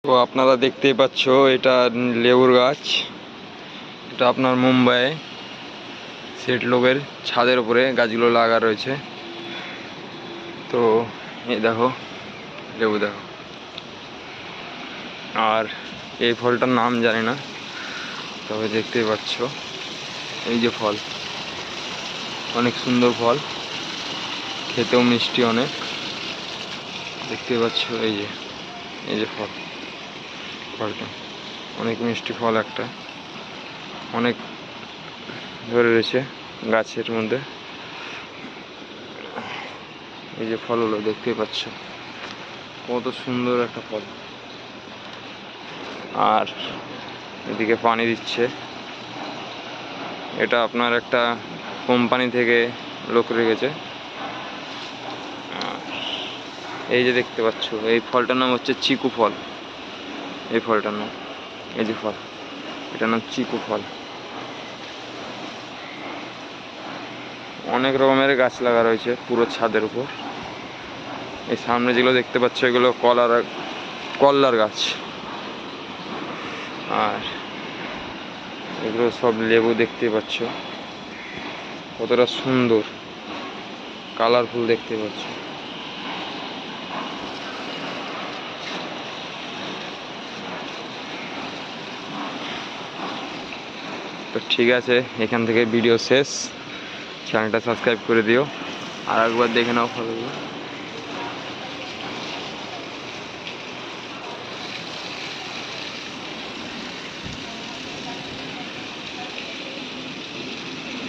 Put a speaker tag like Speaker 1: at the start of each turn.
Speaker 1: তো আপনারা দেখতেই পাচ্ছ এটা লেবুর গাছ। এটা আপনার মুম্বাই সেট লোকের ছাদের উপরে গাছগুলো লাগা রয়েছে। তো এই দেখো লেবু দেখো, আর এই ফলটার নাম জানি না, তবে দেখতেই পাচ্ছ এই যে ফল, অনেক সুন্দর ফল, খেতেও মিষ্টি অনেক। দেখতেই পাচ্ছ এই যে ফলটা অনেক মিষ্টি ফল, একটা অনেক ধরে রয়েছে গাছের মধ্যে। এই যে ফলগুলো দেখতেই পাচ্ছ কত সুন্দর একটা ফল। আর এদিকে পানি দিচ্ছে, এটা আপনার একটা কোম্পানি থেকে লোক রেখেছে। এই যে দেখতে পাচ্ছ এই ফলটার নাম হচ্ছে চিকু ফল। এই ফলটার নাম, এই যে ফল, এটার নাম চিকু ফল। অনেক রকমের গাছ লাগা রয়েছে পুরো ছাদের উপর। এই সামনে যেগুলো দেখতে পাচ্ছ এগুলো কল্লার গাছ, আর এগুলো সব লেবু। দেখতে পাচ্ছ কতটা সুন্দর কালারফুল দেখতে পাচ্ছ। তো ঠিক আছে, এখান থেকে ভিডিও শেষ। চ্যানেলটা সাবস্ক্রাইব করে দিও, আর একবার দেখে নাও ফলগুলো।